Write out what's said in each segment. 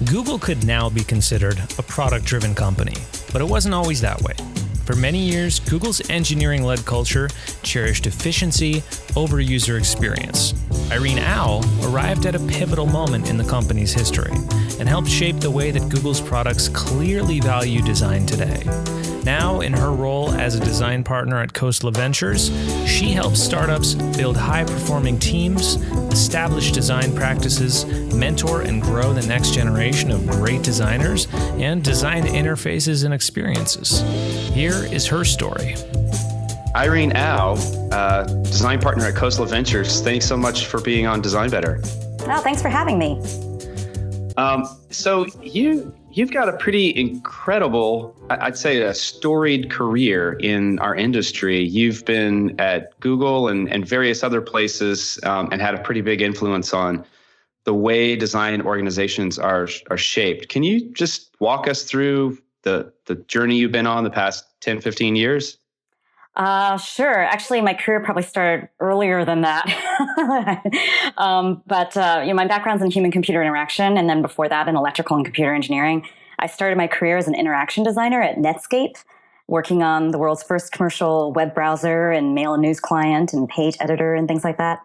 Google could now be considered a product-driven company, but it wasn't always that way. For many years, Google's engineering-led culture cherished efficiency over user experience. Irene Au arrived at a pivotal moment in the company's history and helped shape the way that Google's products clearly value design today. Now, in her role as a design partner at Khosla Ventures, she helps startups build high-performing teams, establish design practices, mentor and grow the next generation of great designers, and design interfaces and experiences. Here is her story. Irene Au, design partner at Khosla Ventures. Thanks so much for being on Design Better. Oh, thanks for having me. So you've got a pretty incredible, I'd say a storied career in our industry. You've been at Google and various other places and had a pretty big influence on the way design organizations are shaped. Can you just walk us through the journey you've been on the past 10, 15 years? Sure. Actually, my career probably started earlier than that. But my background's in human-computer interaction, and then before that in electrical and computer engineering. I started my career as an interaction designer at Netscape, working on the world's first commercial web browser and mail and news client and page editor and things like that.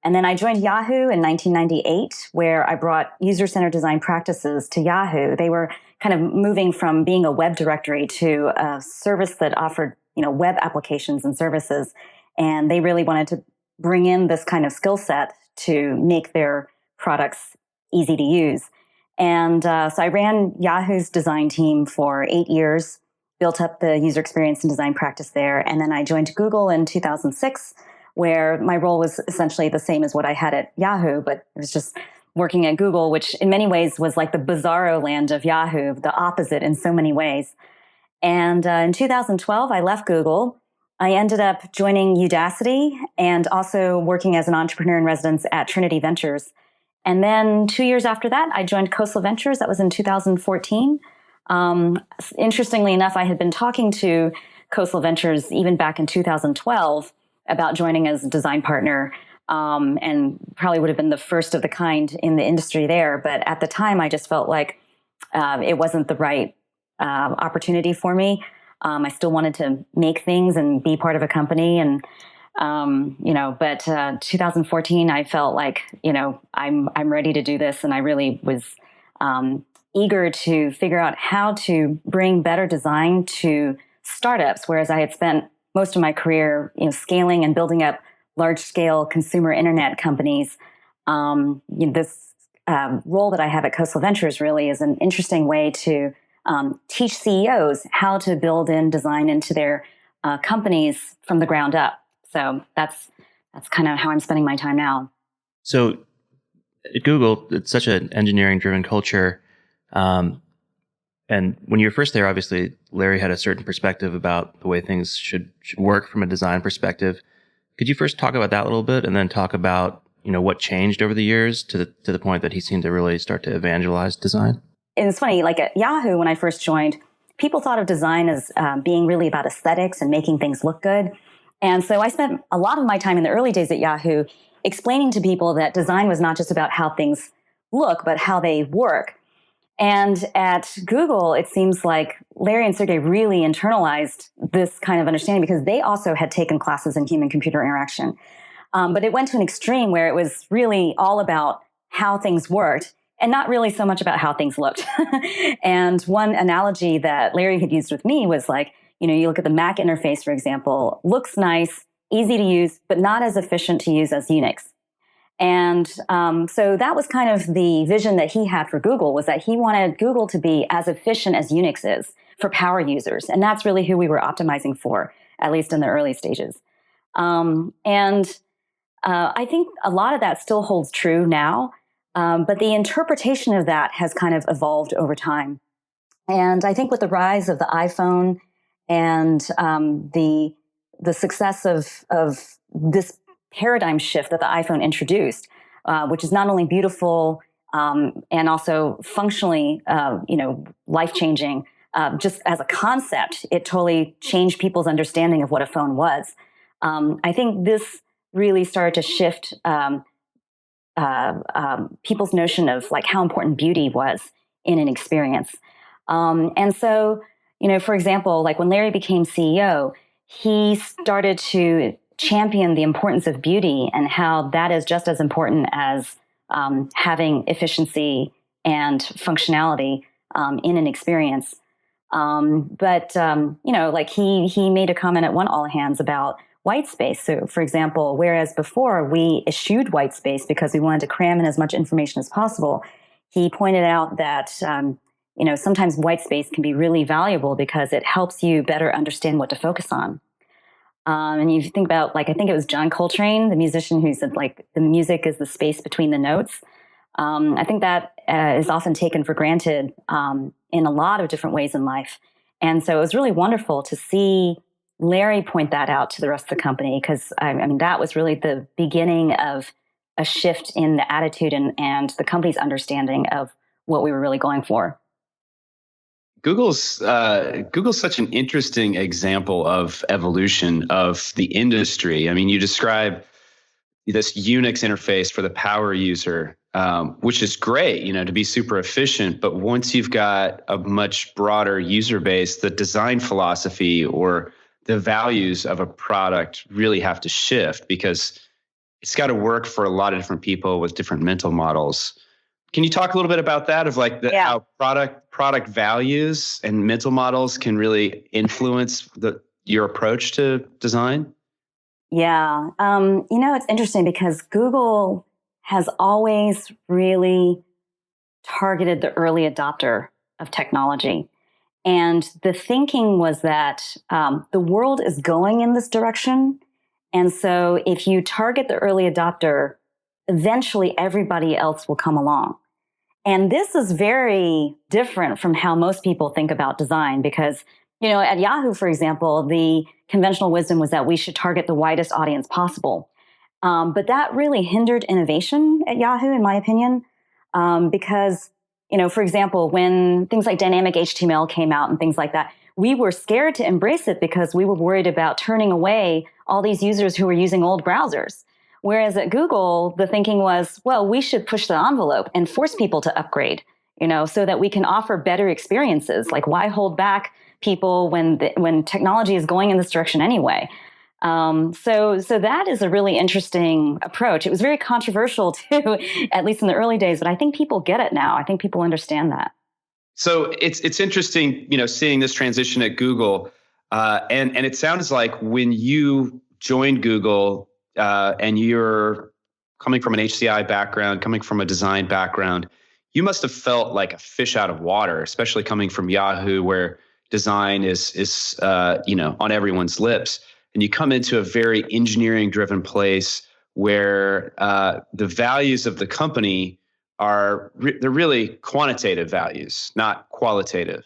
And then I joined Yahoo in 1998, where I brought user-centered design practices to Yahoo. They were kind of moving from being a web directory to a service that offered web applications and services. And they really wanted to bring in this kind of skill set to make their products easy to use. And so I ran Yahoo's design team for 8 years, built up the user experience and design practice there. And then I joined Google in 2006, where my role was essentially the same as what I had at Yahoo, but it was just working at Google, which in many ways was like the bizarro land of Yahoo, the opposite in so many ways. And in 2012, I left Google. I ended up joining Udacity and also working as an entrepreneur in residence at Trinity Ventures. And then 2 years after that, I joined Khosla Ventures. That was in 2014. Interestingly enough, I had been talking to Khosla Ventures even back in 2012 about joining as a design partner, and probably would have been the first of the kind in the industry there. But at the time, I just felt like it wasn't the right opportunity for me. I still wanted to make things and be part of a company. And, but 2014, I felt like, I'm ready to do this. And I really was eager to figure out how to bring better design to startups, whereas I had spent most of my career, scaling and building up large-scale consumer internet companies. This role that I have at Khosla Ventures really is an interesting way to teach CEOs how to build in design into their companies from the ground up. So that's kind of how I'm spending my time now. So at Google, it's such an engineering-driven culture. And when you were first there, obviously, Larry had a certain perspective about the way things should work from a design perspective. Could you first talk about that a little bit and then talk about, what changed over the years to the point that he seemed to really start to evangelize design? And it's funny, like at Yahoo, when I first joined, people thought of design as being really about aesthetics and making things look good. And so I spent a lot of my time in the early days at Yahoo explaining to people that design was not just about how things look, but how they work. And at Google, it seems like Larry and Sergey really internalized this kind of understanding because they also had taken classes in human-computer interaction. But it went to an extreme where it was really all about how things worked and not really so much about how things looked. And one analogy that Larry had used with me was like, you look at the Mac interface, for example, looks nice, easy to use, but not as efficient to use as Unix. And so that was kind of the vision that he had for Google, was that he wanted Google to be as efficient as Unix is for power users. And that's really who we were optimizing for, at least in the early stages. And I think a lot of that still holds true now, but the interpretation of that has kind of evolved over time. And I think with the rise of the iPhone and the success of this paradigm shift that the iPhone introduced, which is not only beautiful and also functionally, life-changing. Just as a concept, it totally changed people's understanding of what a phone was. I think this really started to shift people's notion of like how important beauty was in an experience. And so, for example, like when Larry became CEO, he started to champion the importance of beauty and how that is just as important as having efficiency and functionality in an experience. Like he made a comment at one all hands about white space. So, for example, whereas before we eschewed white space because we wanted to cram in as much information as possible, he pointed out that sometimes white space can be really valuable because it helps you better understand what to focus on. And you think about, like, I think it was John Coltrane, the musician, who said, like, the music is the space between the notes. I think that is often taken for granted in a lot of different ways in life. And so it was really wonderful to see Larry point that out to the rest of the company, because I mean, that was really the beginning of a shift in the attitude and the company's understanding of what we were really going for. Google's such an interesting example of evolution of the industry. I mean, you describe this Unix interface for the power user, which is great, to be super efficient. But once you've got a much broader user base, the design philosophy or the values of a product really have to shift, because it's got to work for a lot of different people with different mental models. Can you talk a little bit about that, of like how product values and mental models can really influence your approach to design? Yeah. It's interesting because Google has always really targeted the early adopter of technology. And the thinking was that the world is going in this direction. And so if you target the early adopter, eventually everybody else will come along. And this is very different from how most people think about design, because, at Yahoo, for example, the conventional wisdom was that we should target the widest audience possible. But that really hindered innovation at Yahoo, in my opinion, because, for example, when things like dynamic HTML came out and things like that, we were scared to embrace it because we were worried about turning away all these users who were using old browsers. Whereas at Google, the thinking was, well, we should push the envelope and force people to upgrade, so that we can offer better experiences. Like, why hold back people when technology is going in this direction anyway? So that is a really interesting approach. It was very controversial too, at least in the early days, but I think people get it now. I think people understand that. So it's interesting, seeing this transition at Google, and it sounds like when you joined Google, and you're coming from an HCI background, coming from a design background, you must have felt like a fish out of water, especially coming from Yahoo, where design is on everyone's lips. And you come into a very engineering-driven place where the values of the company they're really quantitative values, not qualitative.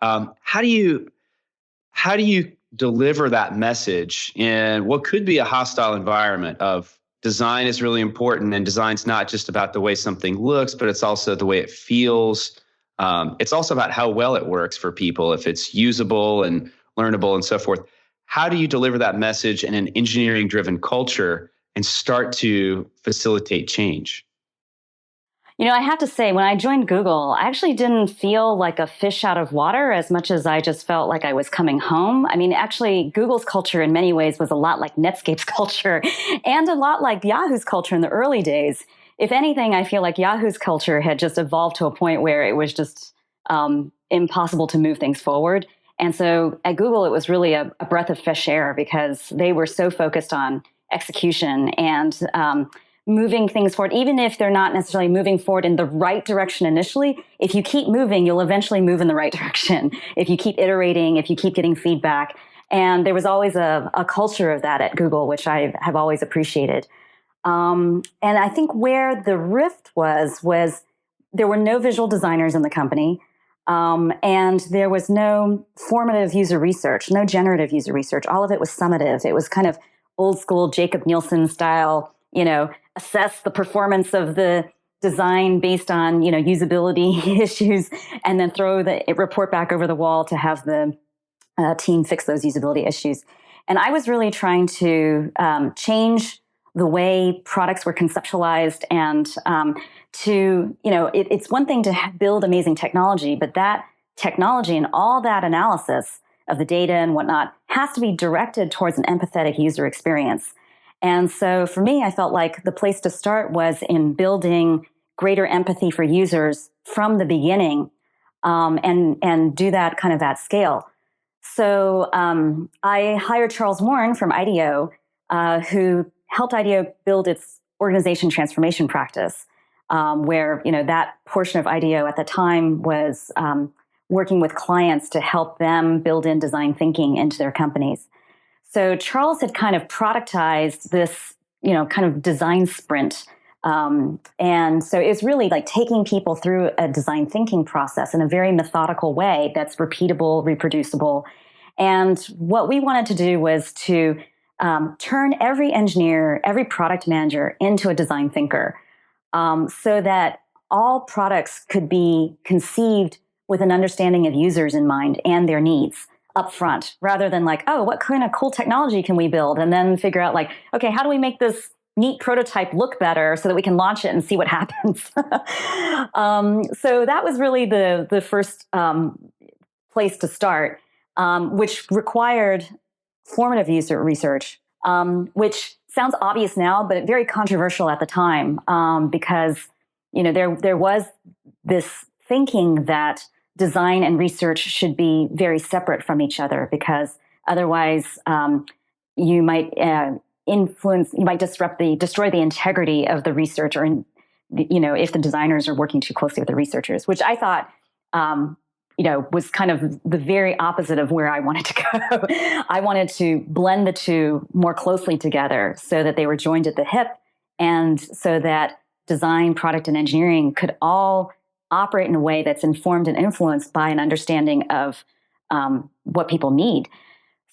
How do you deliver that message in what could be a hostile environment of design is really important, and design's not just about the way something looks, but it's also the way it feels. It's also about how well it works for people, if it's usable and learnable and so forth. How do you deliver that message in an engineering-driven culture and start to facilitate change? I have to say, when I joined Google, I actually didn't feel like a fish out of water as much as I just felt like I was coming home. I mean, actually, Google's culture in many ways was a lot like Netscape's culture and a lot like Yahoo's culture in the early days. If anything, I feel like Yahoo's culture had just evolved to a point where it was just impossible to move things forward. And so at Google, it was really a breath of fresh air, because they were so focused on execution and moving things forward, even if they're not necessarily moving forward in the right direction initially. If you keep moving, you'll eventually move in the right direction. If you keep iterating, if you keep getting feedback. And there was always a culture of that at Google, which I have always appreciated. And I think where the rift was there were no visual designers in the company. And there was no formative user research, no generative user research. All of it was summative. It was kind of old school Jacob Nielsen style, assess the performance of the design based on, usability issues, and then throw the report back over the wall to have the team fix those usability issues. And I was really trying to change the way products were conceptualized, and it's one thing to build amazing technology, but that technology and all that analysis of the data and whatnot has to be directed towards an empathetic user experience. And so for me, I felt like the place to start was in building greater empathy for users from the beginning, and do that kind of at scale. So I hired Charles Warren from IDEO, who helped IDEO build its organization transformation practice, where that portion of IDEO at the time was working with clients to help them build in design thinking into their companies. So Charles had kind of productized this, kind of design sprint. And so it's really like taking people through a design thinking process in a very methodical way that's repeatable, reproducible. And what we wanted to do was to turn every engineer, every product manager into a design thinker, so that all products could be conceived with an understanding of users in mind and their needs up front, rather than like, oh, what kind of cool technology can we build? And then figure out like, okay, how do we make this neat prototype look better so that we can launch it and see what happens? So that was really the first place to start, which required formative user research, which sounds obvious now, but very controversial at the time, because there was this thinking that design and research should be very separate from each other, because otherwise you might destroy the integrity of the research, or if the designers are working too closely with the researchers, which I thought was kind of the very opposite of where I wanted to go. I wanted to blend the two more closely together so that they were joined at the hip, and so that design, product, and engineering could all operate in a way that's informed and influenced by an understanding of what people need.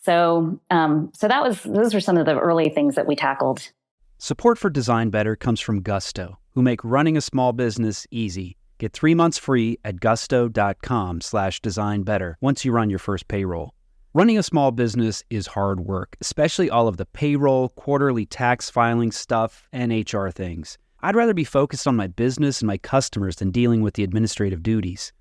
So those were some of the early things that we tackled. Support for Design Better comes from Gusto, who make running a small business easy. Get 3 months free at gusto.com/designbetter once you run your first payroll. Running a small business is hard work, especially all of the payroll, quarterly tax filing stuff, and HR things. I'd rather be focused on my business and my customers than dealing with the administrative duties.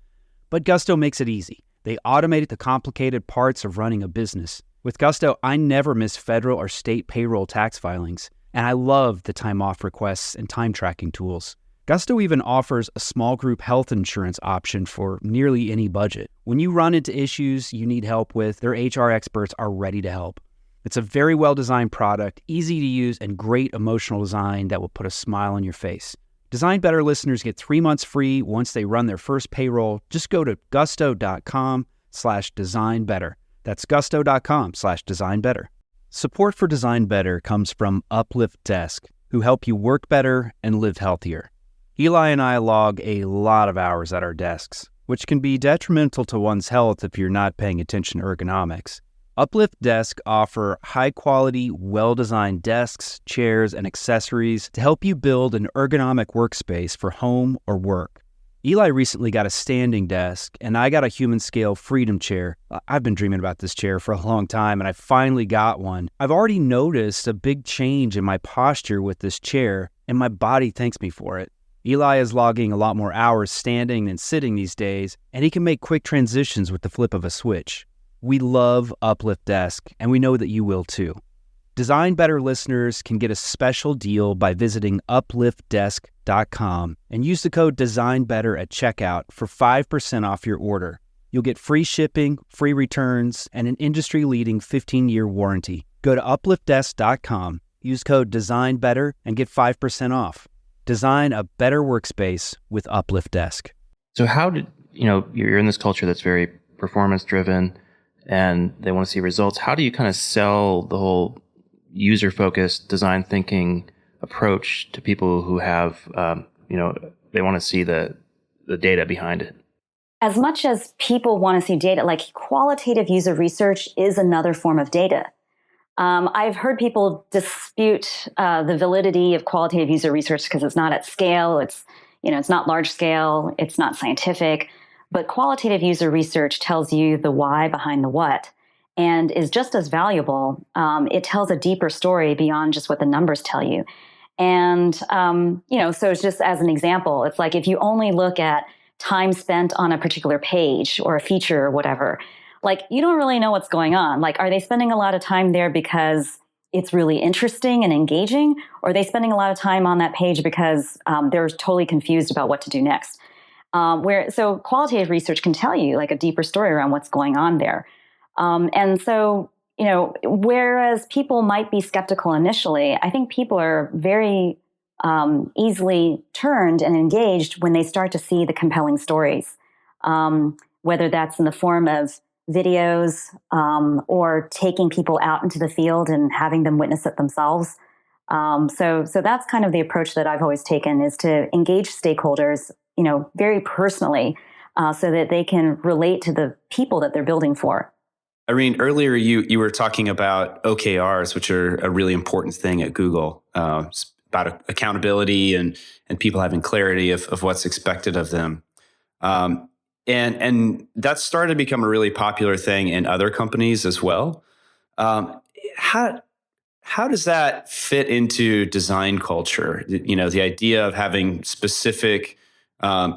But Gusto makes it easy. They automated the complicated parts of running a business. With Gusto, I never miss federal or state payroll tax filings, and I love the time off requests and time tracking tools. Gusto even offers a small group health insurance option for nearly any budget. When you run into issues you need help with, their HR experts are ready to help. It's a very well-designed product, easy to use, and great emotional design that will put a smile on your face. Design Better listeners get 3 months free once they run their first payroll. Just go to gusto.com/designbetter. That's gusto.com/designbetter. Support for Design Better comes from Uplift Desk, who help you work better and live healthier. Eli and I log a lot of hours at our desks, which can be detrimental to one's health if you're not paying attention to ergonomics. Uplift Desk offer high-quality, well-designed desks, chairs, and accessories to help you build an ergonomic workspace for home or work. Eli recently got a standing desk, and I got a human-scale Freedom chair. I've been dreaming about this chair for a long time, and I finally got one. I've already noticed a big change in my posture with this chair, and my body thanks me for it. Eli is logging a lot more hours standing than sitting these days, and he can make quick transitions with the flip of a switch. We love Uplift Desk, and we know that you will too. Design Better listeners can get a special deal by visiting upliftdesk.com and use the code DesignBetter at checkout for 5% off your order. You'll get free shipping, free returns, and an industry-leading 15-year warranty. Go to upliftdesk.com, use code DesignBetter, and get 5% off. Design a better workspace with Uplift Desk. So how did, you're in this culture that's very performance-driven, and they want to see results. How do you kind of sell the whole user-focused design thinking approach to people who have, they want to see the data behind it? As much as people want to see data, like qualitative user research is another form of data. I've heard people dispute the validity of qualitative user research because it's not at scale. It's not large scale. It's not scientific. But qualitative user research tells you the why behind the what. and is just as valuable. It tells a deeper story beyond just what the numbers tell you. And, so it's just as an example, it's like if you only look at time spent on a particular page or a feature or whatever, like you don't really know what's going on. Like, are they spending a lot of time there because it's really interesting and engaging? Or are they spending a lot of time on that page because they're totally confused about what to do next? So qualitative research can tell you like a deeper story around what's going on there. And so, whereas people might be skeptical initially, I think people are very easily turned and engaged when they start to see the compelling stories, whether that's in the form of videos or taking people out into the field and having them witness it themselves. So that's kind of the approach that I've always taken, is to engage stakeholders, very personally, so that they can relate to the people that they're building for. Irene, earlier you were talking about OKRs, which are a really important thing at Google, about accountability and people having clarity of what's expected of them. And that's started to become a really popular thing in other companies as well. How does that fit into design culture? The idea of having specific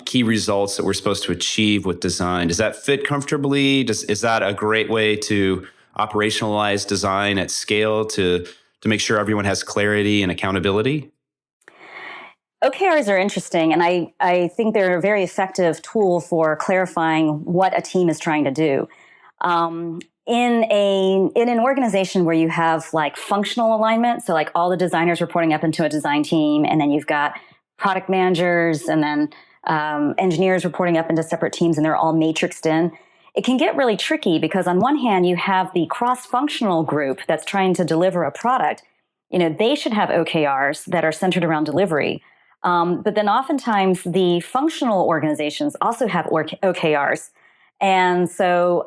key results that we're supposed to achieve with design. Does that fit comfortably? Is that a great way to operationalize design at scale to make sure everyone has clarity and accountability? OKRs are interesting, and I think they're a very effective tool for clarifying what a team is trying to do. In an organization where you have like functional alignment, so like all the designers reporting up into a design team, and then you've got product managers and then engineers reporting up into separate teams, and they're all matrixed in. It can get really tricky because on one hand, you have the cross-functional group that's trying to deliver a product. They should have OKRs that are centered around delivery. But then oftentimes the functional organizations also have OKRs. And so,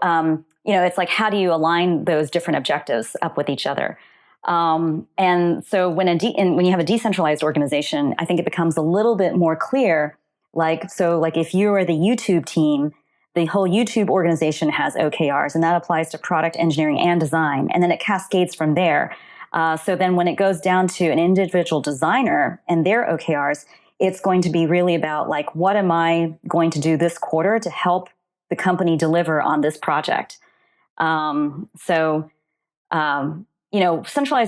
it's like, how do you align those different objectives up with each other? And so when you have a decentralized organization, I think it becomes a little bit more clear. Like if you are the YouTube team, the whole YouTube organization has OKRs, and that applies to product engineering and design. And then it cascades from there. So then when it goes down to an individual designer and their OKRs, it's going to be really about like, what am I going to do this quarter to help the company deliver on this project? Centralized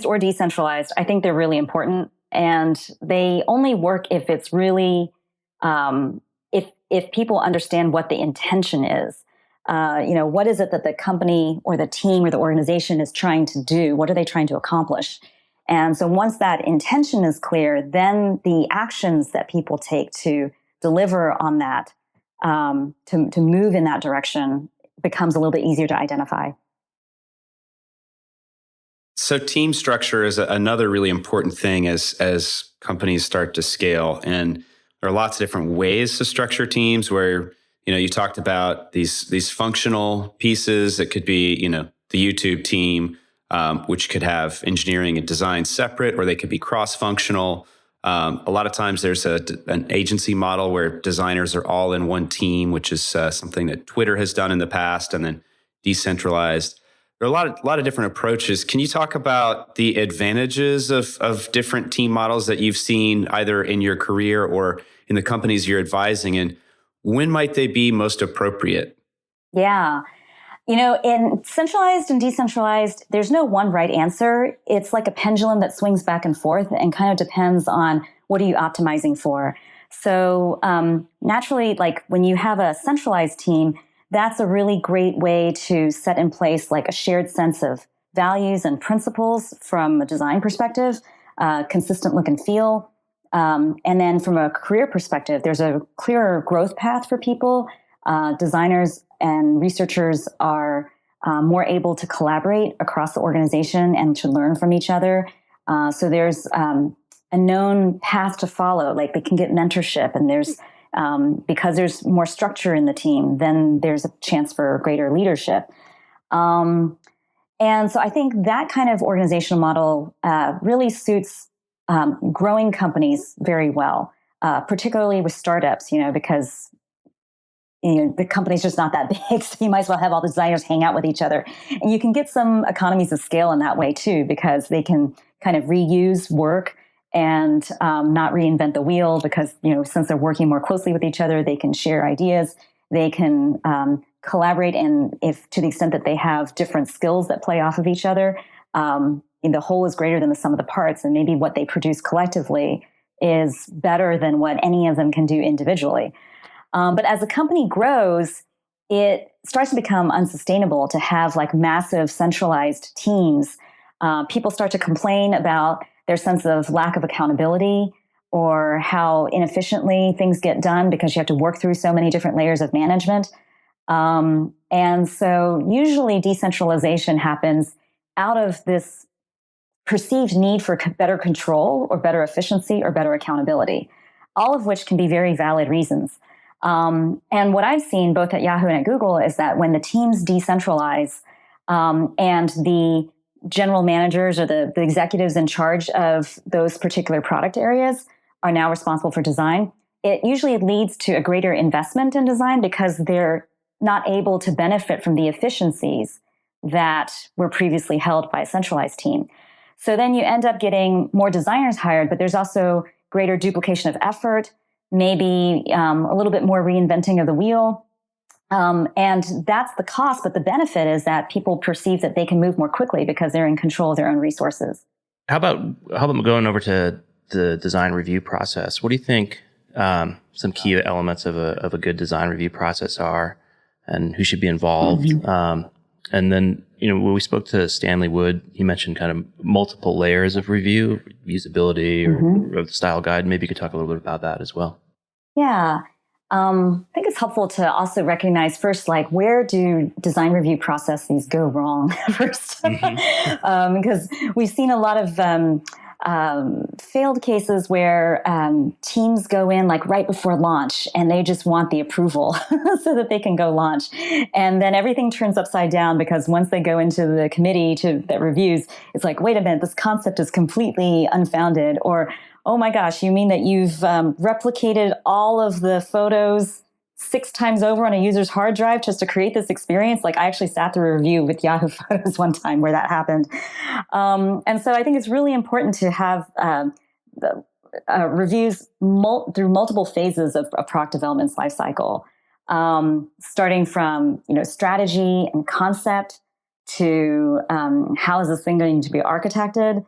or decentralized, I think they're really important, and they only work if it's really, if people understand what the intention is. What is it that the company or the team or the organization is trying to do? What are they trying to accomplish? And so once that intention is clear, then the actions that people take to deliver on that, to move in that direction, becomes a little bit easier to identify. So team structure is another really important thing as companies start to scale. And there are lots of different ways to structure teams where, you talked about these functional pieces. It could be, the YouTube team, which could have engineering and design separate, or they could be cross-functional. A lot of times there's an agency model where designers are all in one team, which is something that Twitter has done in the past, and then decentralized. There are a lot of different approaches. Can you talk about the advantages of different team models that you've seen either in your career or in the companies you're advising, and when might they be most appropriate? Yeah. In centralized and decentralized, there's no one right answer. It's like a pendulum that swings back and forth and kind of depends on what are you optimizing for. So naturally, like when you have a centralized team, that's a really great way to set in place like a shared sense of values and principles from a design perspective, consistent look and feel. And then from a career perspective, there's a clearer growth path for people. Designers and researchers are more able to collaborate across the organization and to learn from each other. So there's a known path to follow, like they can get mentorship, and there's because there's more structure in the team, then there's a chance for greater leadership. And so I think that kind of organizational model really suits growing companies very well, particularly with startups, because the company's just not that big, so you might as well have all the designers hang out with each other. And you can get some economies of scale in that way too, because they can kind of reuse work and not reinvent the wheel, because since they're working more closely with each other, they can share ideas, they can collaborate, and if to the extent that they have different skills that play off of each other, the whole is greater than the sum of the parts, and maybe what they produce collectively is better than what any of them can do individually. But as a company grows, it starts to become unsustainable to have like massive centralized teams. People start to complain about their sense of lack of accountability or how inefficiently things get done because you have to work through so many different layers of management. And so usually decentralization happens out of this perceived need for better control or better efficiency or better accountability, all of which can be very valid reasons. And what I've seen both at Yahoo and at Google is that when the teams decentralize and the general managers or the executives in charge of those particular product areas are now responsible for design, it usually leads to a greater investment in design because they're not able to benefit from the efficiencies that were previously held by a centralized team. So then you end up getting more designers hired, but there's also greater duplication of effort, maybe a little bit more reinventing of the wheel. And that's the cost, but the benefit is that people perceive that they can move more quickly because they're in control of their own resources. How about going over to the design review process? What do you think some key elements of a good design review process are, and who should be involved? Mm-hmm. And then, when we spoke to Stanley Wood, he mentioned kind of multiple layers of review, usability or the style guide. Maybe you could talk a little bit about that as well. Yeah. I think it's helpful to also recognize first, like, where do design review processes go wrong first? Mm-hmm. Because we've seen a lot of failed cases where teams go in like right before launch and they just want the approval so that they can go launch. And then everything turns upside down because once they go into the committee that reviews, it's like, wait a minute, this concept is completely unfounded. Or, oh my gosh, you mean that you've replicated all of the photos 6 times over on a user's hard drive just to create this experience? Like, I actually sat through a review with Yahoo Photos one time where that happened. And so I think it's really important to have the reviews through multiple phases of a product development's life cycle, starting from strategy and concept to how is this thing going to be architected,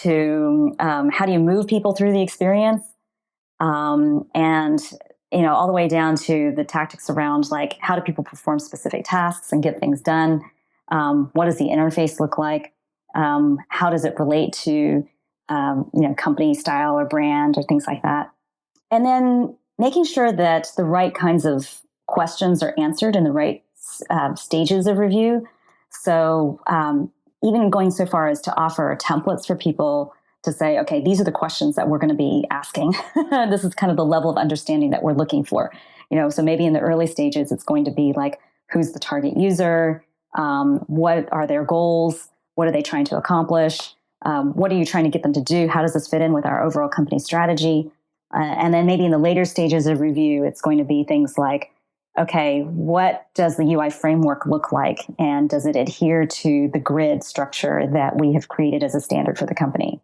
to how do you move people through the experience, and all the way down to the tactics around, like, how do people perform specific tasks and get things done? What does the interface look like? How does it relate to company style or brand or things like that? And then making sure that the right kinds of questions are answered in the right stages of review. So even going so far as to offer templates for people to say, okay, these are the questions that we're going to be asking. This is kind of the level of understanding that we're looking for. So maybe in the early stages, it's going to be like, who's the target user? What are their goals? What are they trying to accomplish? What are you trying to get them to do? How does this fit in with our overall company strategy? And then maybe in the later stages of review, it's going to be things like, okay, what does the UI framework look like? And does it adhere to the grid structure that we have created as a standard for the company?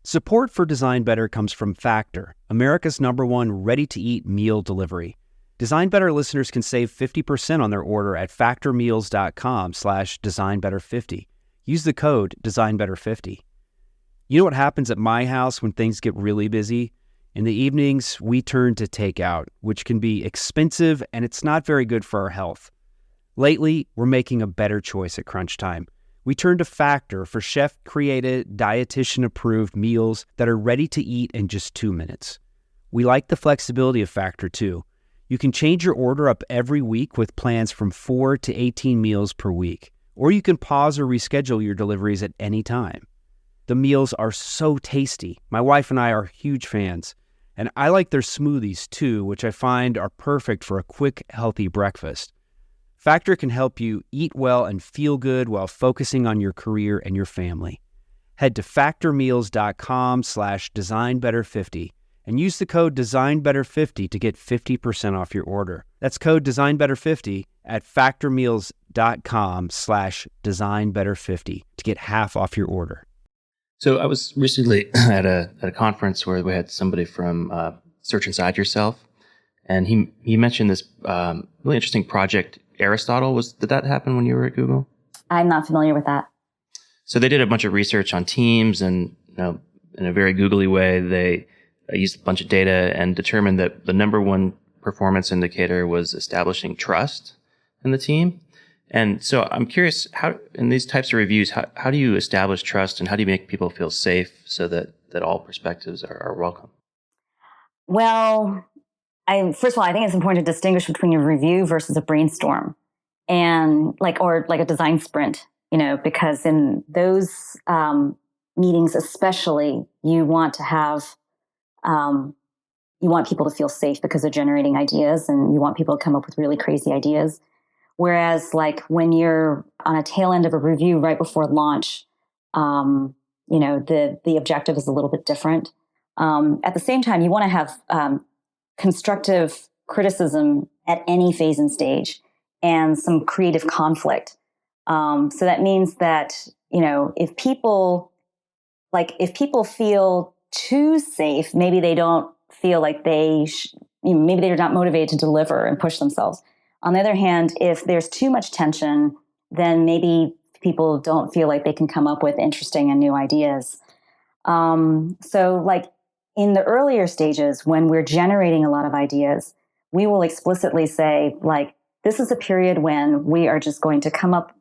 Support for Design Better comes from Factor, America's #1 ready-to-eat meal delivery. Design Better listeners can save 50% on their order at factormeals.com/designbetter50. Use the code designbetter50. You know what happens at my house when things get really busy? In the evenings, we turn to takeout, which can be expensive and it's not very good for our health. Lately, we're making a better choice at crunch time. We turn to Factor for chef-created, dietitian-approved meals that are ready to eat in just 2 minutes. We like the flexibility of Factor, too. You can change your order up every week with plans from 4 to 18 meals per week, or you can pause or reschedule your deliveries at any time. The meals are so tasty. My wife and I are huge fans, and I like their smoothies, too, which I find are perfect for a quick, healthy breakfast. Factor can help you eat well and feel good while focusing on your career and your family. Head to factormeals.com/designbetter50 and use the code DesignBetter50 to get 50% off your order. That's code DesignBetter50 at factormeals.com/DesignBetter50 to get half off your order. So I was recently at a conference where we had somebody from Search Inside Yourself, and he mentioned this really interesting project, Aristotle. Did that happen when you were at Google? I'm not familiar with that. So they did a bunch of research on teams, and in a very googly way, they used a bunch of data and determined that the number one performance indicator was establishing trust in the team. And so I'm curious, how in these types of reviews, how do you establish trust, and how do you make people feel safe so that all perspectives are welcome? Well, first of all, I think it's important to distinguish between a review versus a brainstorm, and or a design sprint. Because in those meetings, especially, you want to have, you want people to feel safe because they're generating ideas, and you want people to come up with really crazy ideas. Whereas, when you're on a tail end of a review right before launch, the objective is a little bit different. At the same time, you want to have constructive criticism at any phase and stage, and some creative conflict. So that means that, if people feel too safe, maybe they don't feel like maybe they're not motivated to deliver and push themselves. On the other hand, if there's too much tension, then maybe people don't feel like they can come up with interesting and new ideas. So in the earlier stages, when we're generating a lot of ideas, we will explicitly say, this is a period when we are just going to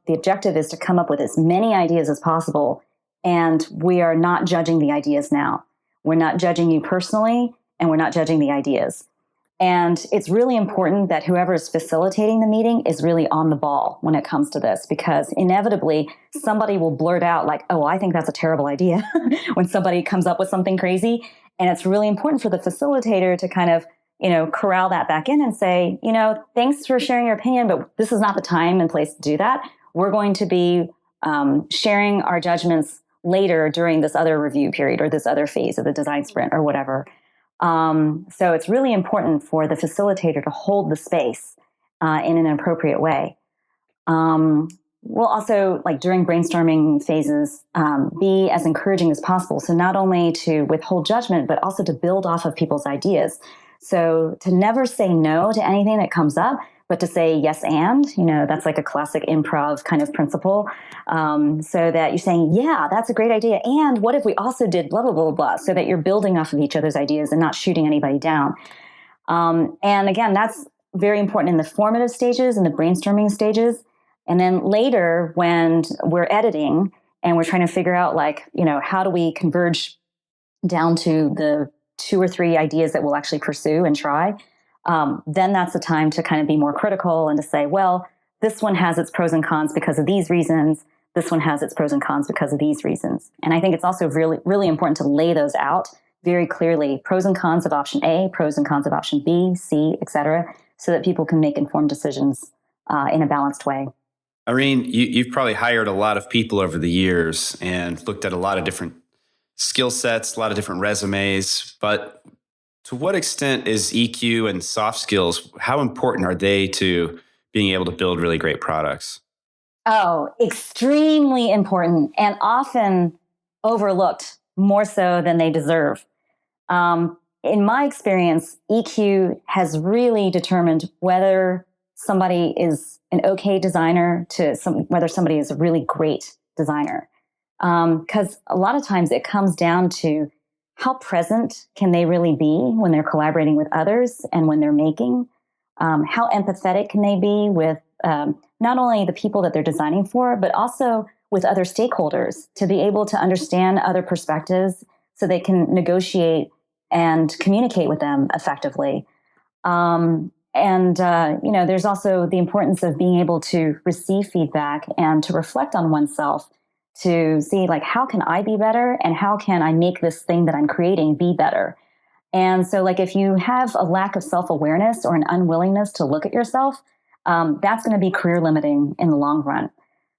the objective is to come up with as many ideas as possible. And we are not judging the ideas now. We're not judging you personally, and we're not judging the ideas. And it's really important that whoever is facilitating the meeting is really on the ball when it comes to this, because inevitably somebody will blurt out oh, I think that's a terrible idea when somebody comes up with something crazy. And it's really important for the facilitator to kind of, corral that back in and say, thanks for sharing your opinion, but this is not the time and place to do that. We're going to be sharing our judgments later during this other review period or this other phase of the design sprint or whatever. So it's really important for the facilitator to hold the space in an appropriate way. We'll also, during brainstorming phases, be as encouraging as possible. So not only to withhold judgment, but also to build off of people's ideas. So to never say no to anything that comes up, but to say yes and, that's like a classic improv kind of principle. So that you're saying, yeah, that's a great idea. And what if we also did blah, blah, blah, blah, so that you're building off of each other's ideas and not shooting anybody down. And again, that's very important in the formative stages and the brainstorming stages. And then later when we're editing and we're trying to figure out how do we converge down to the 2 or 3 ideas that we'll actually pursue and try, then that's the time to kind of be more critical and to say, well, this one has its pros and cons because of these reasons. This one has its pros and cons because of these reasons. And I think it's also really, really important to lay those out very clearly, pros and cons of option A, pros and cons of option B, C, et cetera, so that people can make informed decisions in a balanced way. Irene, you've probably hired a lot of people over the years and looked at a lot of different skill sets, a lot of different resumes, but to what extent is EQ and soft skills, how important are they to being able to build really great products? Oh, extremely important, and often overlooked more so than they deserve. In my experience, EQ has really determined whether somebody is an okay designer whether somebody is a really great designer. Because a lot of times it comes down to how present can they really be when they're collaborating with others and when they're making? How empathetic can they be with not only the people that they're designing for, but also with other stakeholders to be able to understand other perspectives so they can negotiate and communicate with them effectively. There's also the importance of being able to receive feedback and to reflect on oneself to see how can I be better and how can I make this thing that I'm creating be better. And so if you have a lack of self-awareness or an unwillingness to look at yourself, that's going to be career limiting in the long run.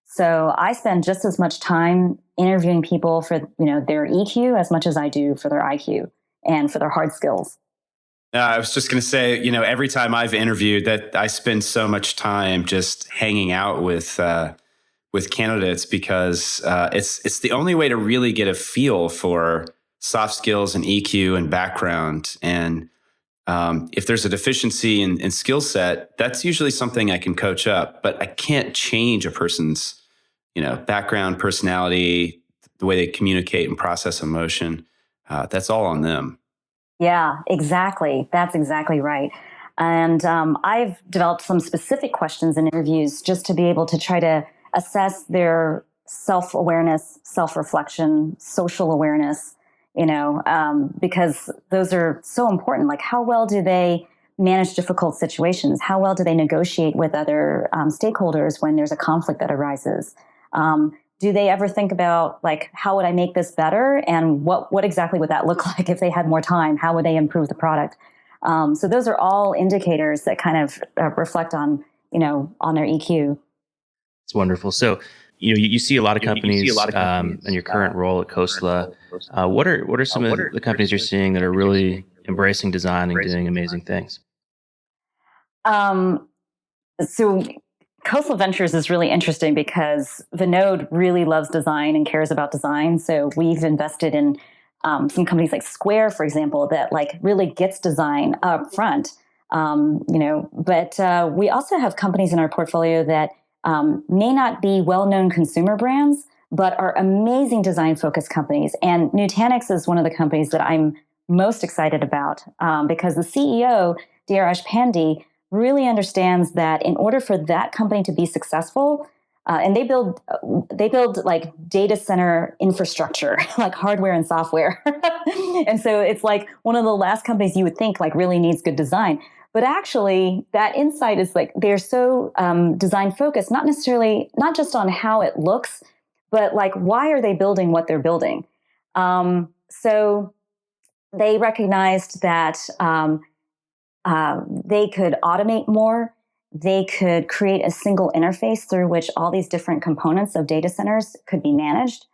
So I spend just as much time interviewing people for their EQ as much as I do for their IQ. and for their hard skills. I was just going to say, every time I've interviewed, that I spend so much time just hanging out with candidates because it's the only way to really get a feel for soft skills and EQ and background. And if there's a deficiency in skill set, that's usually something I can coach up, but I can't change a person's, background, personality, the way they communicate and process emotion. That's all on them. Yeah, exactly. That's exactly right. And I've developed some specific questions in interviews just to be able to try to assess their self-awareness, self-reflection, social awareness, because those are so important. Like, how well do they manage difficult situations? How well do they negotiate with other stakeholders when there's a conflict that arises? Do they ever think about, like, how would I make this better? And what exactly would that look like if they had more time? How would they improve the product? So those are all indicators that kind of reflect on, on their EQ. It's wonderful. So, you see a lot of companies in your current role at Khosla. What are some of the companies you're seeing that are really embracing design and doing amazing things? So Khosla Ventures is really interesting because Vinod really loves design and cares about design. So we've invested in some companies like Square, for example, that like really gets design up front. But we also have companies in our portfolio that may not be well-known consumer brands, but are amazing design-focused companies. And Nutanix is one of the companies that I'm most excited about because the CEO, Dheeraj Pandey, really understands that in order for that company to be successful, and they build like data center infrastructure, like hardware and software. And so it's like one of the last companies you would think like really needs good design. But actually that insight is like, they're so design focused, not just on how it looks, but like, why are they building what they're building? So they recognized that they could automate more. They could create a single interface through which all these different components of data centers could be managed.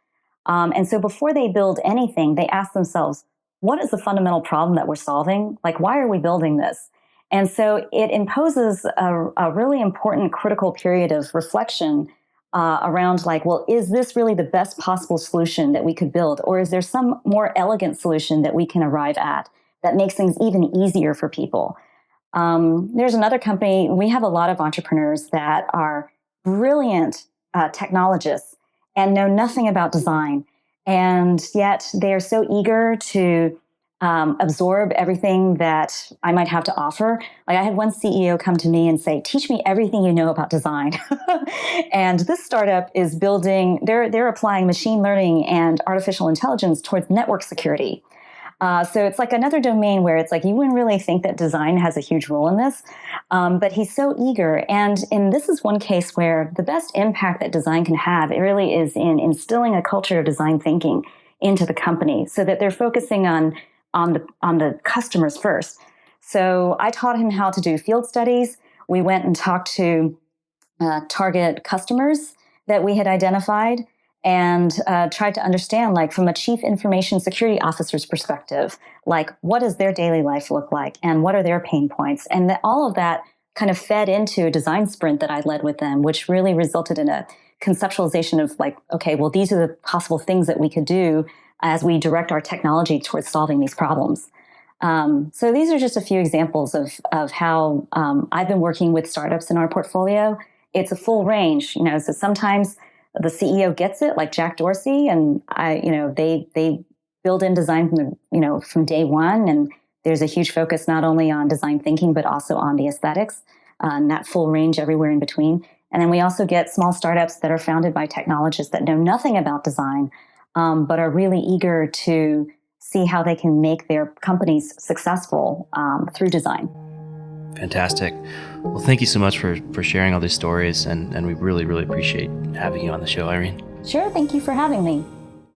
And so before they build anything, they ask themselves, what is the fundamental problem that we're solving? Like, why are we building this? And so it imposes a really important critical period of reflection around like, well, is this really the best possible solution that we could build? Or is there some more elegant solution that we can arrive at that makes things even easier for people? There's another company. We have a lot of entrepreneurs that are brilliant technologists and know nothing about design. And yet they are so eager to absorb everything that I might have to offer. Like, I had one CEO come to me and say, teach me everything you know about design. And this startup is building, they're applying machine learning and artificial intelligence towards network security. So it's like another domain where it's like, you wouldn't really think that design has a huge role in this, but he's so eager. And this is one case where the best impact that design can have, it really is in instilling a culture of design thinking into the company so that they're focusing on the customers first. So I taught him how to do field studies. We went and talked to target customers that we had identified and tried to understand, like, from a chief information security officer's perspective, like, what does their daily life look like and what are their pain points? And all of that kind of fed into a design sprint that I led with them, which really resulted in a conceptualization of like, okay, well, these are the possible things that we could do as we direct our technology towards solving these problems. So these are just a few examples of how I've been working with startups in our portfolio. It's a full range, so sometimes the CEO gets it, like Jack Dorsey, and they build in design from day one, and there's a huge focus not only on design thinking but also on the aesthetics, and that full range everywhere in between. And then we also get small startups that are founded by technologists that know nothing about design, but are really eager to see how they can make their companies successful through design. Fantastic. Well, thank you so much for sharing all these stories, and we really, really appreciate having you on the show, Irene. Sure. Thank you for having me.